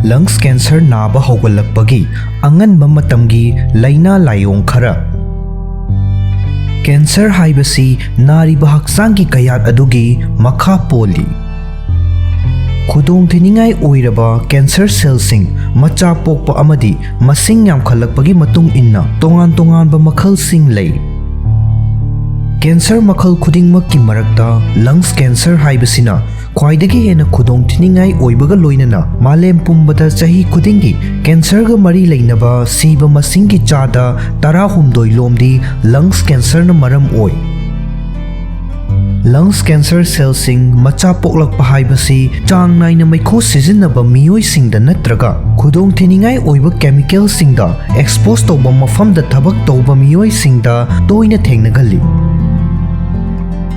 lungs cancer Naba Hougatlakpagi Anganba Matamgi Leina Laiwong Khara. Cancer haibasi nariba haksangi kayat adugi makha poli. Khudong thiningai oiraba cancer cellsing macha pokpa amadi masing yamkhalakpagi matung inna tongan ba makhal sing lei. Cancer makhal khudingmakki marakta lungs cancer haibasina khwaidagi hena khudong thiningai oibaga loinana malem pumbada chahi khudingi cancer ga mari leinaba siba masingi chada 16 lomdi lungs cancer na maram oi. Lungs cancer cellsing macha poklakpa haibasi chang naina maikho sizinaba miyoi singda natraga khudong thiningai oiba chemical singda expose tawba mafamda thabak tawba miyoi singda toina thengnagali.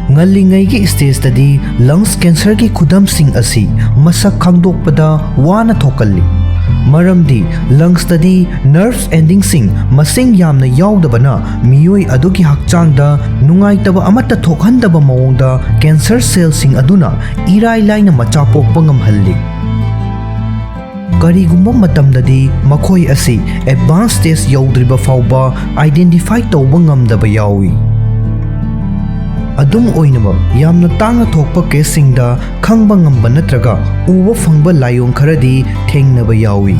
Ngalingay ki stage tadi lungs cancer ki khudam sing asi masak khangdokpada wana thokalli. Maramdi lungs tadi nerves ending sing masing yamna yaudabana miyoi adugi hakchangda nungaitaba amata thokhandaba mawongda cancer cell sing aduna irai laina macha pokpa ngamhalli. Karigumba matamdadi makhoi asi advanced stage yaudriba fawba identify tawba ngamdaba yawi. Adum oinama yamna tanga thokpa kesingda khangba ngamba natraga uwa fangba layong kharadi thengnaba yawi.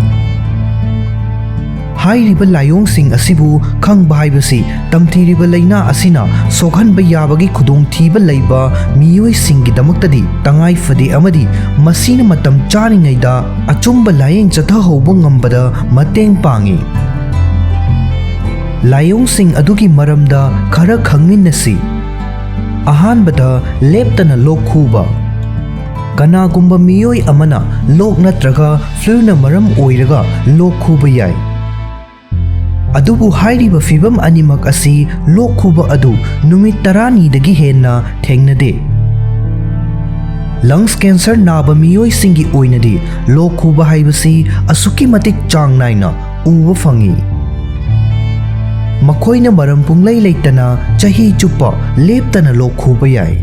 Hairiba layong sing asibu khangba haibasi tamthiriba leina asina sokhanba yabagi khudong thiba leiba miyoi singgi damaktadi tangai fadi amadi masina matam charingaida achumba layeng chatha hauba ngambada mateng pangi. Layong sing adugi maramda khara khangminnasi. Ahanbada leptana lok khuba. Kanagumba miyoi amana lok natraga flu na maram oiraga lok khuba yai. Adubu hairiba fibam animak asi lok khuba adu numit 10 dagi henna thengnade. Lungs cancer naba miyoi singi oinadi lok khuba haibasi asuki matik chang naina uwa fangi. Makoina maram punglai leitana chahi chupa leptana lok khuba yai.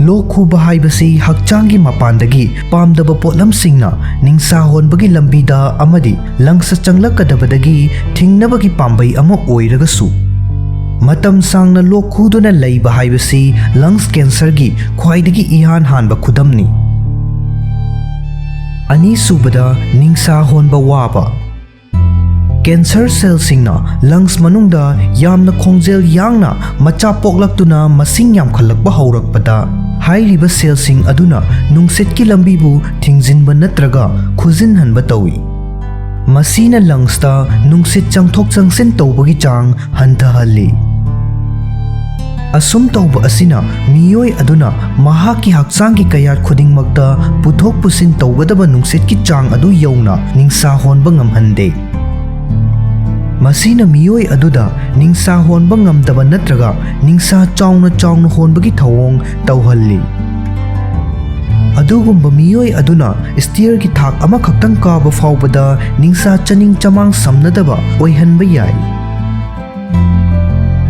Lok khuba haibasi hakchangi mapandagi pamdaba potlam singna ningsa honbagi lambida amadi langsa changlakadabadagi thingnabagi pambai ama oiragasu. Matam sangna lok khuduna leiba haibasi lungs cancer gi khwaidagi ihan hanba khudamni. Ani subada ningsa honba waba. Cancer cell singna lungs manungda yamna khongjel yangna macha poklaktuna masing yam khalakba haurakpada hairiba cell sing aduna nungset ki lambi bu thingjinba natraga khujin hanba tawi. Masina lungs ta nungsit changthok changsen tawbagi chang hanthahalli. Asum tawba asina miyoi aduna mahaki haksangi kayat khudingmakta puthok pusin tawgadaba nungset ki chang adu yauna ningsa honba ngamhande. Masina miyoi aduda ningsa honba ngamdaba natraga ningsa chawna honbagi thawong tawhalli. Adugumba miyoi aduna steer ki thak ama khaktang kaba fawbada ningsa chaning chamang samnadaba oihanba yai.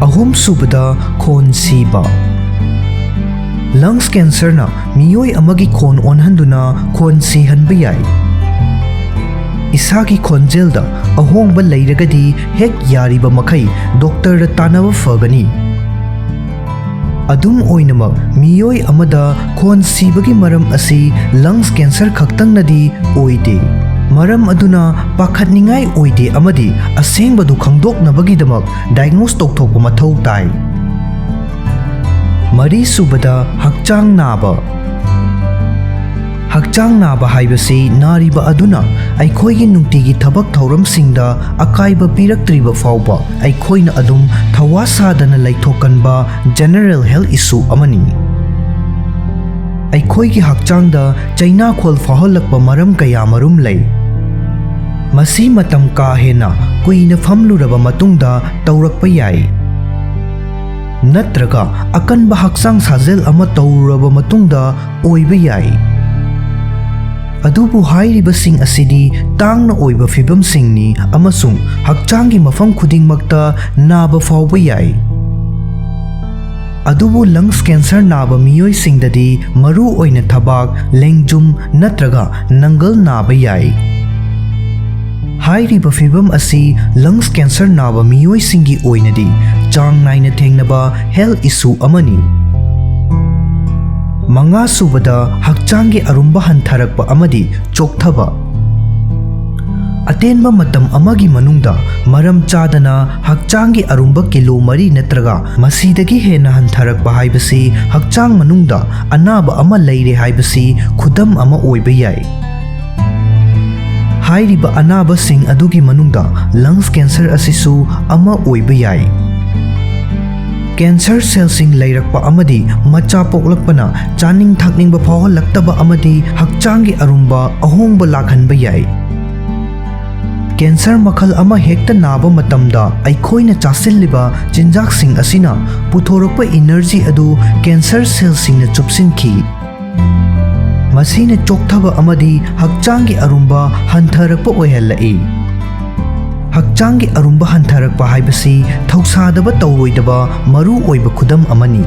Ahum subada khon siba. Lungs cancer na miyoi amagi khon onhanduna khon sihanba yai. Isagi khonjelda ahongba leiragadi hek yariba makai doctor da tanaba fagani. Adum oinamak miyoi amada khon sibagi maram asi lungs cancer khaktangnadi oide. Maram aduna pakhatningai oide amadi asengbadu khangdoknabagidamak diagnose tokthokpa mathau tai. Mari subada hakchang naba. Hakchang naba haibasi nariba aduna aikhoigi nungtigi thabak thauramsingda akaiba piraktriba fawba aikhoina adum thawasadana laithokanba general health issue amani. Aikhoigi hakchangda chaina khol faholakpa maram kaya marum lei. Masi matam ka hena kuina famluraba matungda taurakpa yai. Natraga akanba haksang sajel ama tauraba matungda oiba yai. Adubu hairiba sing asidi tangna oiba fibam singni amasung hakchangi mafam khudingmakta naba fawba yai. ꯑꯗꯨꯕꯨ lungs cancer ꯅꯥꯕ ꯃꯤꯑꯣꯏꯁꯤꯡꯗꯗꯤ ꯃꯔꯨ ꯑꯣꯏꯅ ꯊꯕꯥꯛ, ꯂꯦꯡꯖꯨꯝ ꯅꯠꯇ꯭ꯔꯒ ꯅꯪꯒꯜ ꯅꯥꯕ ꯌꯥꯏ꯫ ꯍꯥꯏꯔꯤꯕ ꯐꯤꯚꯝ ꯑꯁꯤ ꯂꯪꯁ ꯀꯦꯟꯁꯔ ꯅꯥꯕ ꯃꯤꯑꯣꯏꯁꯤꯡꯒꯤ ꯑꯣꯏꯅꯗꯤ ꯆꯥꯡ ꯅꯥꯏꯅ ꯊꯦꯡꯅꯕ ꯍꯦꯜꯊ ꯏꯁꯨ ꯑꯃꯅꯤ꯫ ꯃꯉꯥꯁꯨꯕꯗ, ꯍꯛꯆꯥꯡꯒꯤ ꯑꯔꯨꯝꯕ ꯍꯟꯊꯔꯛꯄ ꯑꯃꯗꯤ ꯆꯣꯛꯊꯕ꯫ ꯑꯇꯦꯟꯕ ꯃꯇꯝ ꯑꯃꯒꯤ ꯃꯅꯨꯡꯗ ꯃꯔꯝ ꯆꯥꯗꯅ ꯍꯛꯆꯥꯡꯒꯤ ꯑꯔꯨꯝꯕ ꯀꯤꯂꯣ 4 ꯅꯠꯇ꯭ꯔꯒ ꯃꯁꯤꯗꯒꯤ ꯍꯦꯟꯅ ꯍꯟꯊꯔꯛꯄ ꯍꯥꯏꯕꯁꯤ ꯍꯛꯆꯥꯡ ꯃꯅꯨꯡꯗ ꯑꯅꯥꯕ ꯑꯃ ꯂꯩꯔꯦ ꯍꯥꯏꯕꯁꯤ ꯈꯨꯗꯝ ꯑꯃ ꯑꯣꯏꯕ ꯌꯥꯏ꯫ ꯍꯥꯏꯔꯤꯕ ꯑꯅꯥꯕꯁꯤꯡ ꯑꯗꯨꯒꯤ ꯃꯅꯨꯡꯗ ꯂꯪꯁ ꯀꯦꯟꯁꯔ ꯑꯁꯤꯁꯨ ꯑꯃ ꯑꯣꯏꯕ ꯌꯥꯏ꯫ ꯀꯦꯟꯁꯔ ꯁꯦꯜꯁꯤꯡ ꯂꯩꯔꯛꯄ ꯑꯃꯗꯤ ꯃꯆꯥ ꯄꯣꯛꯂꯛꯄꯅ ꯆꯥꯅꯤꯡ ꯊꯛꯅꯤꯡꯕ ꯐꯥꯎꯍꯜꯂꯛꯇꯕ ꯑꯃꯗꯤ ꯍꯛꯆꯥꯡꯒꯤ ꯑꯔꯨꯝꯕ ꯑꯍꯣꯡꯕ ꯂꯥꯛꯍꯟꯕ ꯌꯥꯏ꯫ ꯀꯦꯟꯁꯔ ꯃꯈꯜ ꯑꯃ ꯍꯦꯛꯇ ꯅꯥꯕ ꯃꯇꯝꯗ ꯑꯩꯈꯣꯏꯅ ꯆꯥꯁꯤꯜꯂꯤꯕ ꯆꯤꯟꯖꯥꯛꯁꯤꯡ ꯑꯁꯤꯅ ꯄꯨꯊꯣꯔꯛꯄ ꯏꯅꯔꯖꯤ ꯑꯗꯨ ꯀꯦꯟꯁꯔ ꯁꯦꯜꯁꯤꯡꯅ ꯆꯨꯞꯁꯤꯟꯈꯤ꯫ ꯃꯁꯤꯅ ꯆꯣꯛꯊꯕ ꯑꯃꯗꯤ ꯍꯛꯆꯥꯡꯒꯤ ꯑꯔꯨꯝꯕ ꯍꯟꯊꯔꯛꯄ ꯑꯣꯏꯍꯜꯂꯛꯏ꯫ ꯍꯛꯆꯥꯡꯒꯤ ꯑꯔꯨꯝꯕ ꯍꯟꯊꯔꯛꯄ ꯍꯥꯏꯕꯁꯤ ꯊꯧꯁꯥꯗꯕ ꯇꯧꯔꯣꯏꯗꯕ ꯃꯔꯨ ꯑꯣꯏꯕ ꯈꯨꯗꯝ ꯑꯃꯅꯤ꯫